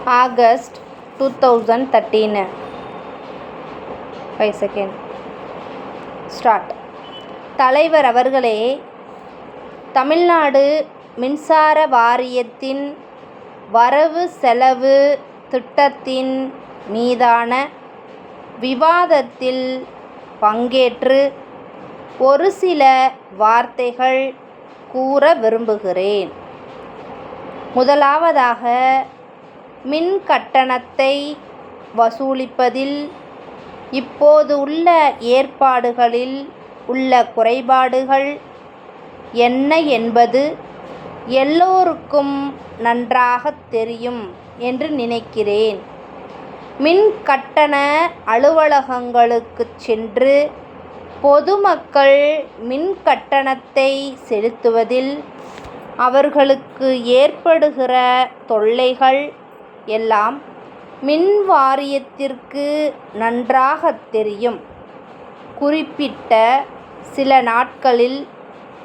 August 2013. 5 seconds. Start. தலைவர் அவர்களே, தமிழ்நாடு மின்சார வாரியத்தின் வரவு செலவு திட்டத்தின் மீதான விவாதத்தில் பங்கேற்று ஒரு சில வார்த்தைகள் கூற விரும்புகிறேன். முதலாவதாக, மின் கட்டணத்தை வசூலிப்பதில் இப்போது உள்ள ஏற்பாடுகளில் உள்ள குறைபாடுகள் என்ன என்பது எல்லோருக்கும் நன்றாகத் தெரியும் என்று நினைக்கிறேன். மின் கட்டண அலுவலகங்களுக்குச் சென்று பொதுமக்கள் மின் கட்டணத்தை செலுத்துவதில் அவர்களுக்கு ஏற்படுகிற தொல்லைகள் எல்லாம் மின் வாரியத்திற்கு நன்றாகத் தெரியும். குறிப்பிட்ட சில நாட்களில்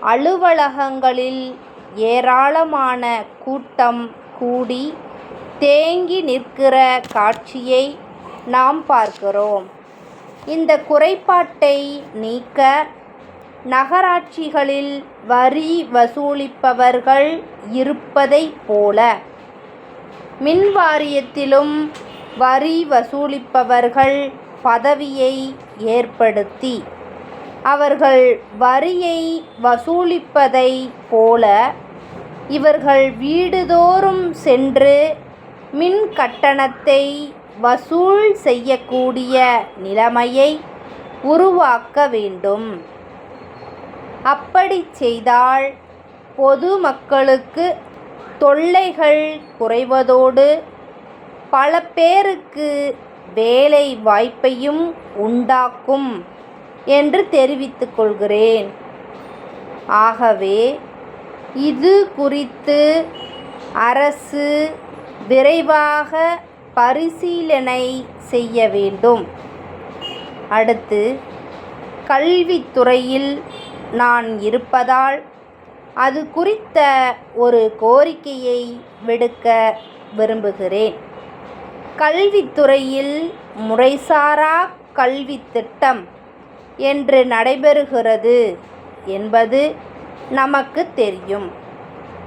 அலுவலகங்களில் ஏராளமான கூட்டம் கூடி தேங்கி நிற்கிற காட்சியை நாம் பார்க்கிறோம். இந்த குறைபாட்டை நீக்க நகராட்சிகளில் வரி வசூலிப்பவர்கள் இருப்பதைப் போல மின் வாரியத்திலும் வரி வசூலிப்பவர்கள் பதவியை ஏற்படுத்தி அவர்கள் வரியை வசூலிப்பதைப் போல இவர்கள் வீடுதோறும் சென்று மின் கட்டணத்தை வசூல் செய்யக்கூடிய நிலைமையை உருவாக்க வேண்டும். அப்படி செய்தால் பொதுமக்களுக்கு தொல்லைகள் குறைவதோடு பல பேருக்கு வேலை வாய்ப்பையும் உண்டாக்கும் என்று தெரிவித்துக் கொள்கிறேன். ஆகவே இது குறித்து அரசு விரைவாக பரிசீலனை செய்ய வேண்டும். அடுத்து, கல்வித்துறையில் நான் இருப்பதால் அது குறித்த ஒரு கோரிக்கையை விடுக்க விரும்புகிறேன். கல்வித்துறையில் முறைசாரா கல்வி திட்டம் என்று நடைபெறுகிறது என்பது நமக்கு தெரியும்.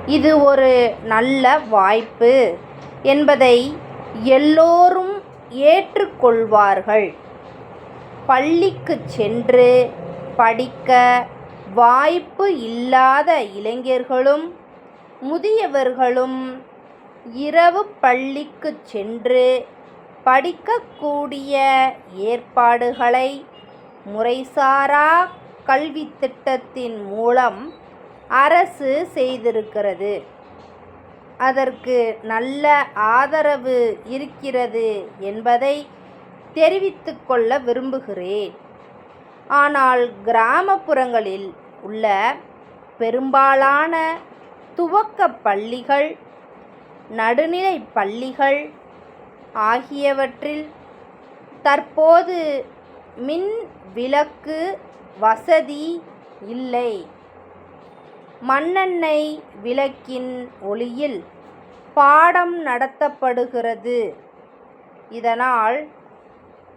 இது ஒரு நல்ல வாய்ப்பு என்பதை எல்லோரும் ஏற்றுக்கொள்வார்கள். பள்ளிக்கு சென்று படிக்க வாய்ப்பு இல்லாத இளைஞர்களும் முதியவர்களும் இரவு பள்ளிக்கு சென்று படிக்கக்கூடிய ஏற்பாடுகளை முறைசாரா கல்வி திட்டத்தின் மூலம் அரசு செய்திருக்கிறது. அதற்கு நல்ல ஆதரவு இருக்கிறது என்பதை தெரிவித்துக் கொள்ள விரும்புகிறேன். ஆனால் கிராமப்புறங்களில் உள்ள பெரும்பாலான துவக்க பள்ளிகள், நடுநிலை பள்ளிகள் ஆகியவற்றில் தற்போது மின் விளக்கு வசதி இல்லை. மண்ணெண்ணெய் விளக்கின் ஒளியில் பாடம் நடத்தப்படுகிறது. இதனால்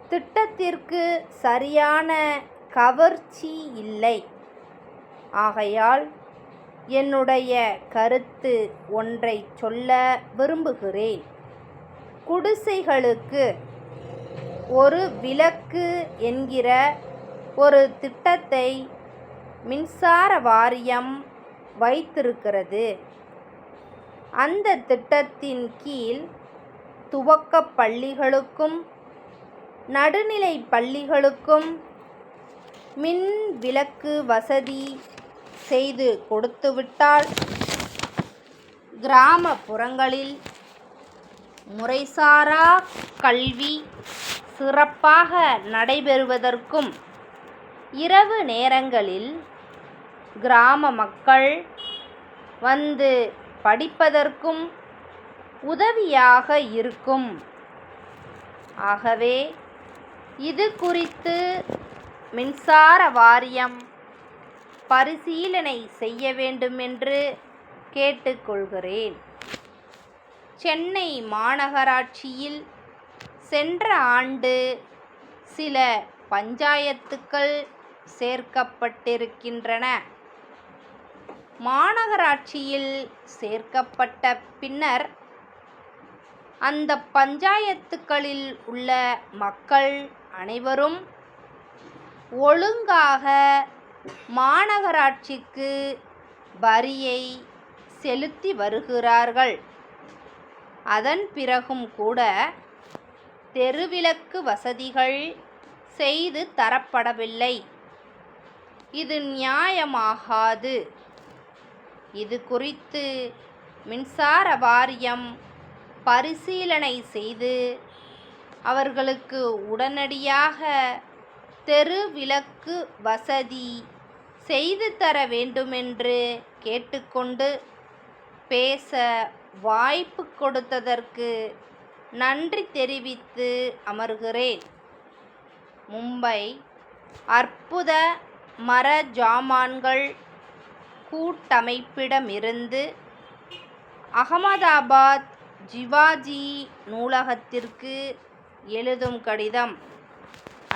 திட்டத்திற்கு சரியான கவர்ச்சி இல்லை. ஆகையால் என்னுடைய கருத்து ஒன்றை சொல்ல விரும்புகிறேன். குடிசைகளுக்கு ஒரு விளக்கு என்கிற ஒரு திட்டத்தை மின்சார வாரியம் வைத்திருக்கிறது. அந்த திட்டத்தின் கீழ் துவக்க பள்ளிகளுக்கும் நடுநிலை பள்ளிகளுக்கும் மின் விளக்கு வசதி செய்து கொடுத்துவிட்டால் கிராமப்புறங்களில் முறைசாரா கல்வி சிறப்பாக நடைபெறுவதற்கும் இரவு நேரங்களில் கிராம மக்கள் வந்து படிப்பதற்கும் உதவியாக இருக்கும். ஆகவே இது குறித்து மின்சார வாரியம் பரிசீலனை செய்ய வேண்டும் என்று கேட்டுக்கொள்கிறேன். சென்னை மாநகராட்சியில் சென்ற ஆண்டு சில பஞ்சாயத்துக்கள் சேர்க்கப்பட்டிருக்கின்றன. மாநகராட்சியில் சேர்க்கப்பட்ட பின்னர் அந்த பஞ்சாயத்துக்களில் உள்ள மக்கள் அனைவரும் ஒழுங்காக மாநகராட்சிக்கு வரியை செலுத்தி வருகிறார்கள். அதன் பிறகும் கூட தெருவிளக்கு வசதிகள் செய்து தரப்படவில்லை. இது நியாயமாகாது. இது குறித்து மின்சார வாரியம் பரிசீலனை செய்து அவர்களுக்கு உடனடியாக தெருவிளக்கு வசதி செய்து தர வேண்டுமென்று கேட்டுக்கொண்டு பேச வாய்ப்பு கொடுத்ததற்கு நன்றி தெரிவித்து அமர்கிறேன். மும்பை அற்புத மர ஜாமான்கள் கூட்டமைப்பிடமிருந்து அகமதாபாத் ஜிவாஜி நூலகத்திற்கு எழுதும் கடிதம்.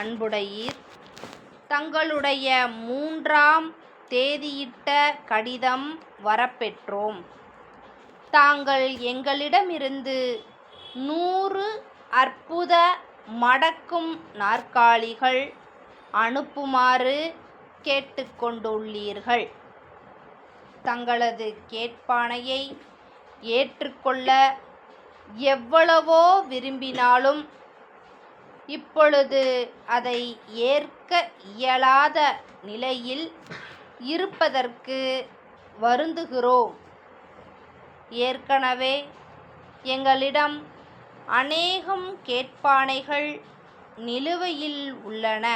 அன்புடையீர், தங்களுடைய 3ஆம் தேதியிட்ட கடிதம் வரப்பெற்றோம். தாங்கள் எங்களிடமிருந்து 100 அற்புத மடக்கும் நாற்காலிகள் அனுப்புமாறு கேட்டுக்கொண்டுள்ளீர்கள். தங்களது கேட்பாணையை ஏற்றுக்கொள்ள எவ்வளவோ விரும்பினாலும் இப்பொழுது அதை ஏற்க இயலாத நிலையில் இருப்பதற்கு வருந்துகிறோம். ஏற்கனவே எங்களிடம் அநேகம் கேட்பாணைகள் நிலுவையில் உள்ளன.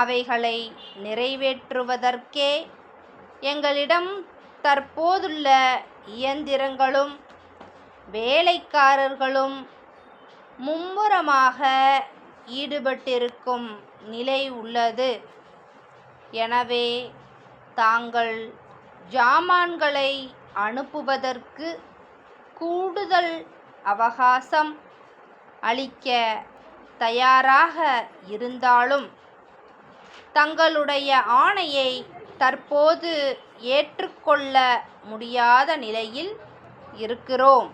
அவைகளை நிறைவேற்றுவதற்கே எங்களிடம் தற்போதுள்ள இயந்திரங்களும் வேலைக்காரர்களும் மும்முரமாக ஈடுபட்டிருக்கும் நிலை உள்ளது. எனவே தாங்கள் ஜாமான்களை அனுப்புவதற்கு கூடுதல் அவகாசம் அளிக்க தயாராக இருந்தாலும் தங்களுடைய ஆணையை தற்போது ஏற்றுக்கொள்ள முடியாத நிலையில் இருக்கிறோம்.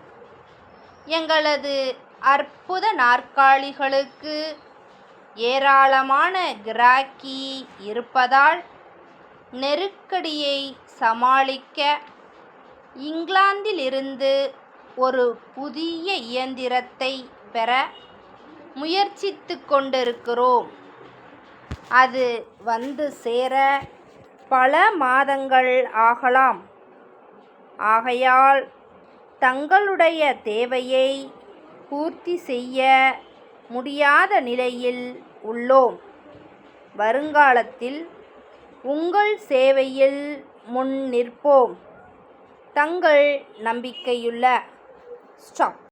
எங்களது அற்புத நாற்காலிகளுக்கு ஏராளமான கிராக்கி இருப்பதால் நெருக்கடியை சமாளிக்க இங்கிலாந்திலிருந்து ஒரு புதிய இயந்திரத்தை பெற முயற்சித்துக் கொண்டிருக்கிறோம். அது வந்து சேர பல மாதங்கள் ஆகலாம். ஆகையால் தங்களுடைய தேவையை பூர்த்தி செய்ய முடியாத நிலையில் உள்ளோம். வருங்காலத்தில் உங்கள் சேவையில் முன் நிற்போம். தங்கள் நம்பிக்கையுள்ள ஸ்டாப்.